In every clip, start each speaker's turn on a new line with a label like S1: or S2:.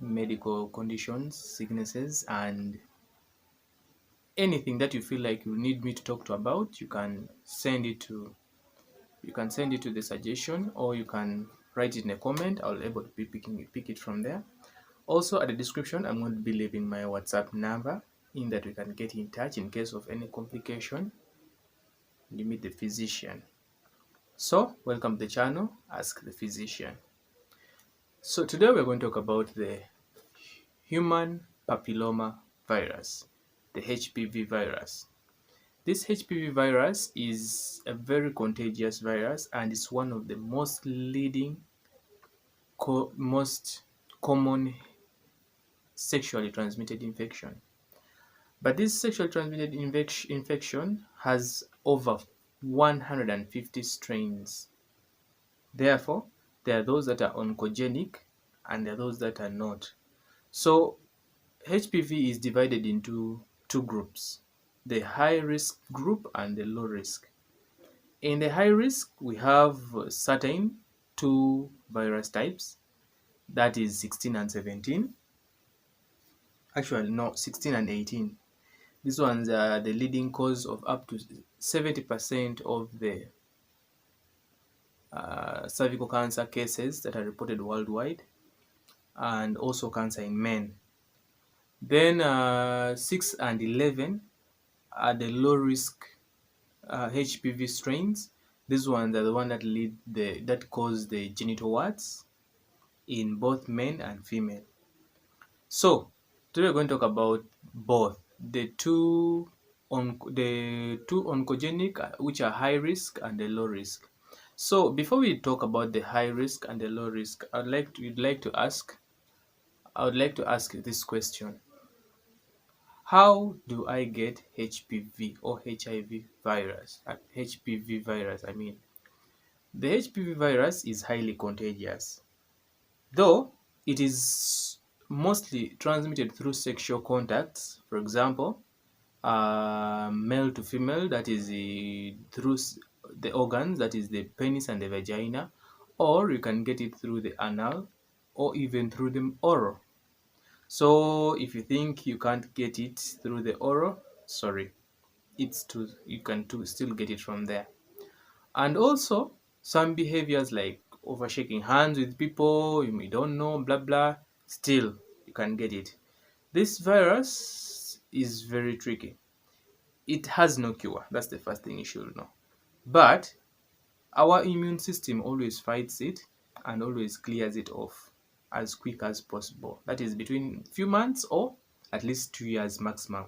S1: medical conditions, sicknesses, and anything that you feel like you need me to talk to about, you can send it to the suggestion, or you can write it in a comment. I'll be able to pick it from there. Also, at the description, I'm going to be leaving my WhatsApp number in that we can get in touch in case of any complication. You meet the physician. So, welcome to the channel, Ask the Physician. So today we're going to talk about the human papilloma virus, the HPV virus. This HPV virus is a very contagious virus and it's one of the most common sexually transmitted infection. But this sexually transmitted infection has over 150 strains. Therefore, there are those that are oncogenic and there are those that are not. So HPV is divided into two groups, the high risk group and the low risk. In the high risk, we have certain two virus types, that is 16 and 17. Actually, no, 16 and 18. These ones are the leading cause of up to 70% of the cervical cancer cases that are reported worldwide, and also cancer in men. Then 6 and 11 are the low risk HPV strains. These ones are the one that cause the genital warts in both men and female. So today we're going to talk about both the two oncogenic, which are high risk, and the low risk. So before we talk about the high risk and the low risk, I would like to ask this question: how do I get HPV or HIV virus? HPV virus, I mean. The HPV virus is highly contagious, though it is mostly transmitted through sexual contacts. For example, male to female, that is through the organs, that is the penis and the vagina, or you can get it through the anal or even through the oral. So if you think you can't get it through the oral, sorry, you can still get it from there. And also some behaviors like over shaking hands with people you don't know, blah blah, still you can get it. This virus is very tricky. It has no cure. That's the first thing you should know. But our immune system always fights it and always clears it off as quick as possible. That is between few months or at least 2 years maximum.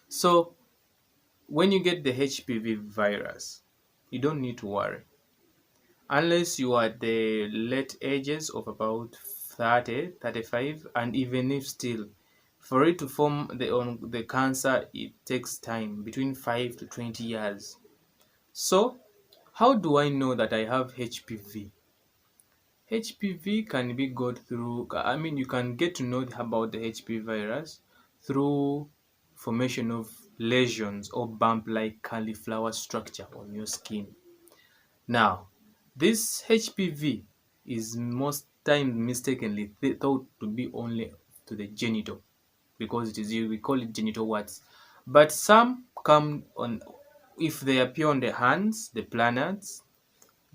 S1: So when you get the HPV virus, you don't need to worry. Unless you are at the late ages of about 30, 35, and even if still, for it to form the cancer, it takes time, between 5 to 20 years. So, how do I know that I have HPV? HPV can be got through, you can get to know about the HPV virus through formation of lesions or bump-like cauliflower structure on your skin. Now, this HPV is most times mistakenly thought to be only to the genital, because we call it genital warts. But some come on, if they appear on the hands, the planets,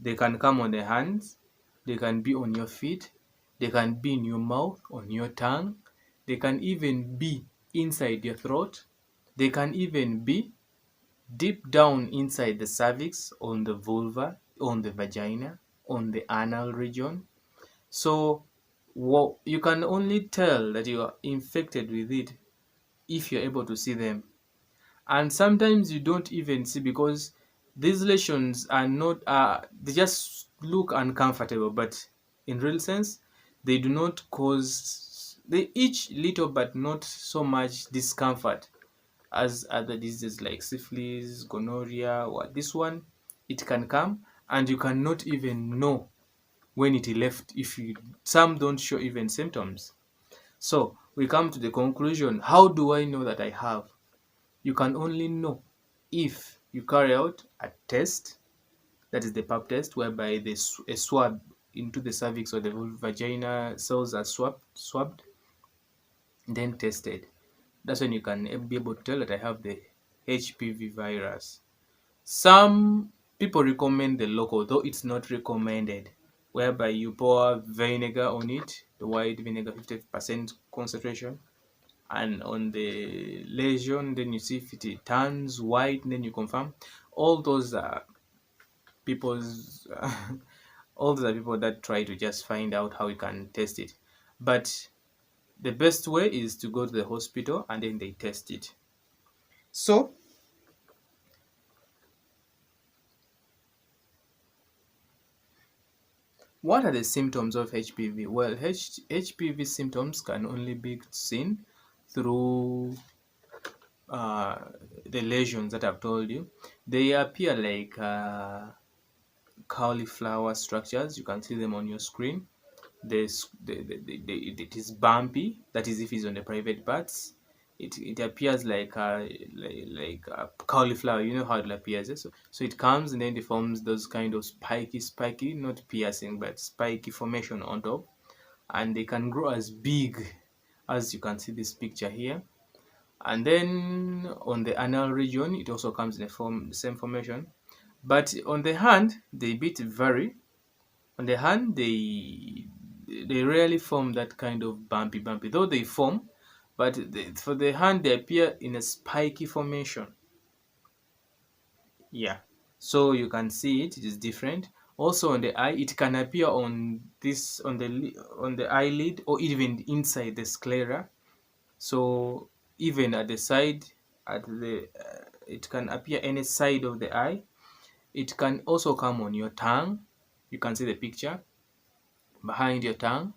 S1: they can come on the hands, they can be on your feet, they can be in your mouth, on your tongue, they can even be inside your throat, they can even be deep down inside the cervix, on the vulva, on the vagina, on the anal region. So you can only tell that you are infected with it if you're able to see them. And sometimes you don't even see, because these lesions are not, they just look uncomfortable, but in real sense, they do not cause, they itch little but not so much discomfort as other diseases like syphilis, gonorrhea, or this one. It can come and you cannot even know when it left. Some don't show even symptoms. So we come to the conclusion: how do I know that I have? You can only know if you carry out a test, that is the pap test, whereby a swab into the cervix or the vagina, cells are swabbed, then tested. That's when you can be able to tell that I have the HPV virus. Some people recommend the local, though it's not recommended, whereby you pour vinegar on it, the white vinegar, 50% concentration, and on the lesion, then you see if it turns white, then you confirm. All those are people's, all those are people that try to just find out how you can test it. But the best way is to go to the hospital and then they test it. So, what are the symptoms of HPV? Well, HPV symptoms can only be seen through uh, the lesions that I've told you. They appear like cauliflower structures. You can see them on your screen. It is bumpy. That is if it's on the private parts. It appears like a cauliflower. You know how it appears. So it comes and then it forms those kind of spiky, not piercing, but spiky formation on top, and they can grow as big as you can see this picture here. And then on the anal region, it also comes in the same formation. But on the hand, they bit vary. On the hand, they rarely form that kind of bumpy, though they form, but for the hand, they appear in a spiky formation. Yeah, so you can see it is different. Also on the eye, it can appear on the eyelid or even inside the sclera. So even at the side, it can appear any side of the eye. It can also come on your tongue. You can see the picture behind your tongue.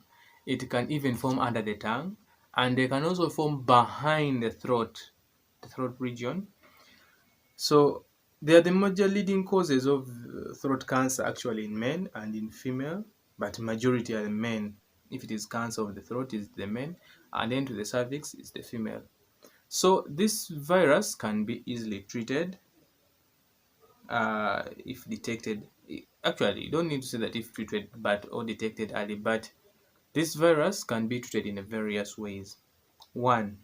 S1: It can even form under the tongue, and they can also form behind the throat region. So they are the major leading causes of throat cancer actually in men and in female, but majority are the men. If it is cancer of the throat, it's the men, and then to the cervix, it's the female. So this virus can be easily treated if detected. Actually, you don't need to say that if treated but or detected early, but this virus can be treated in various ways. One,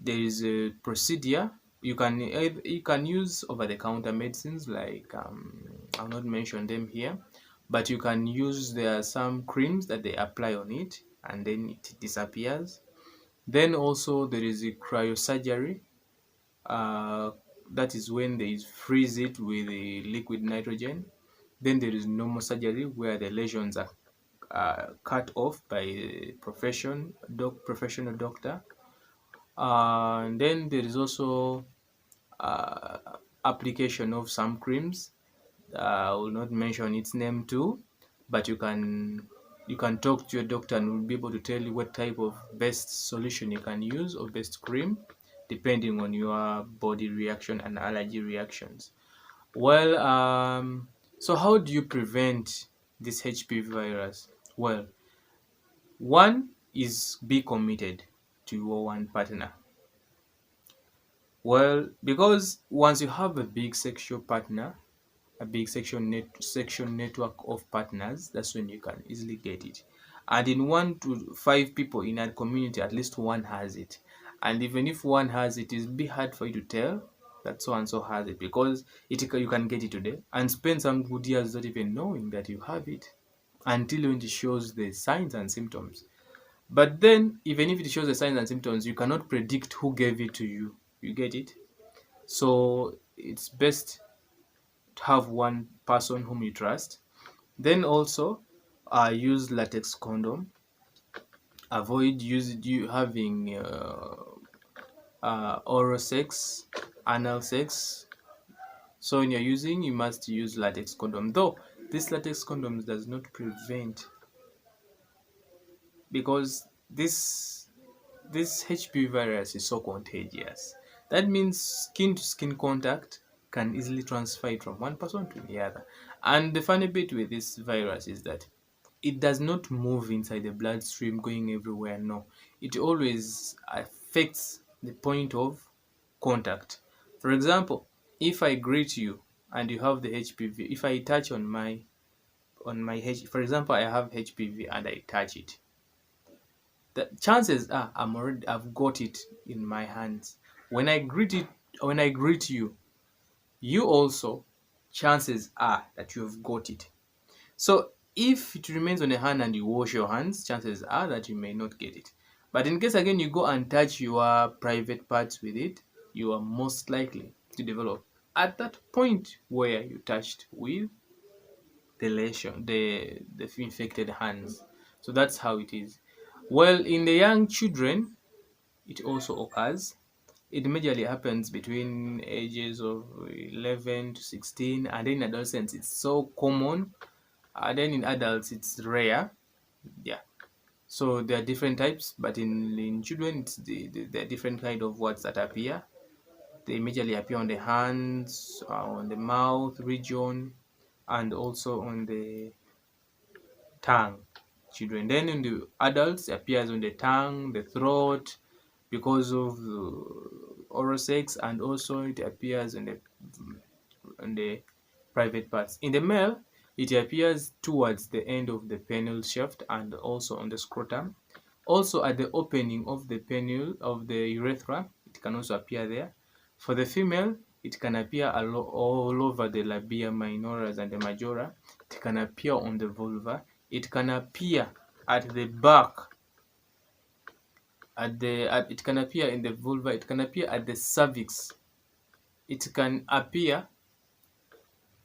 S1: there is a procedure. You can use over-the-counter medicines like I'll not mention them here, but you can use there are some creams that they apply on it and then it disappears. Then also there is a cryosurgery. Uh, that is when they freeze it with the liquid nitrogen. Then there is normal surgery where the lesions are cut off by a professional doctor. And then there is also uh, application of some creams. I will not mention its name too, but you can talk to your doctor and will be able to tell you what type of best solution you can use or best cream depending on your body reaction and allergy reactions. Well, so how do you prevent this HPV virus? Well, one is be committed to your one partner. Well, because once you have a big sexual partner, a big sexual network of partners, that's when you can easily get it. And in 1 to 5 people in a community, at least one has it. And even if one has it, it'll be hard for you to tell that so and so has it, because you can get it today and spend some good years not even knowing that you have it until when it shows the signs and symptoms. But then, even if it shows the signs and symptoms, you cannot predict who gave it to you. You get it? So it's best to have one person whom you trust. Then also, use latex condom. Avoid you having oral sex, anal sex. So when you're using, you must use latex condom. Though this latex condom does not prevent, because this HPV virus is so contagious. That means skin to skin contact can easily transfer it from one person to the other. And the funny bit with this virus is that it does not move inside the bloodstream going everywhere. No, it always affects the point of contact. For example, if I greet you and you have the HPV, if I touch on my on my for example, I have HPV and I touch it, the chances are I've got it in my hands. When I greet it, when I greet you, you also, chances are that you have got it. So if it remains on the hand and you wash your hands, chances are that you may not get it. But in case again you go and touch your private parts with it, you are most likely to develop at that point where you touched with the lesion, the infected hands. So that's how it is. Well, in the young children, it also occurs. It majorly happens between ages of 11 to 16, and in adolescents, it's so common. And then in adults, it's rare. Yeah. So there are different types, but in children, it's there are different kind of words that appear. They majorly appear on the hands, on the mouth region, and also on the tongue. Children. Then in the adults, it appears on the tongue, the throat, because of oral sex, and also it appears on the private parts. In the male, it appears towards the end of the penile shaft and also on the scrotum. Also at the opening of the penile of the urethra, it can also appear there. For the female, it can appear all over the labia minoris and the majora. It can appear on the vulva. It can appear at the back, it can appear in the vulva. It can appear at the cervix. It can appear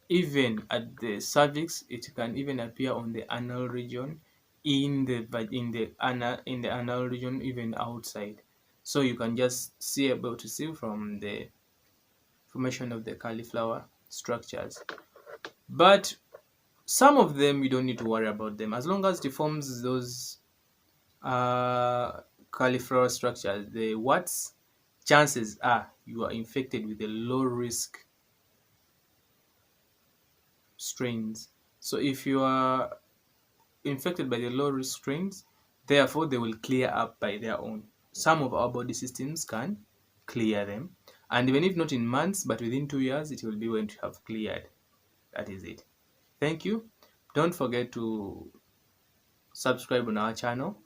S1: even at the cervix. It can even appear on the anal region, in the anal region, even outside. So you can just see able to see from the formation of the cauliflower structures. But some of them you don't need to worry about them as long as it forms those cauliflower structures. The what's chances are you are infected with the low risk strains. So if you are infected by the low risk strains, therefore they will clear up by their own. Some of our body systems can clear them, and even if not in months, but within 2 years, it will be going to have cleared. That is it. Thank you. Don't forget to subscribe on our channel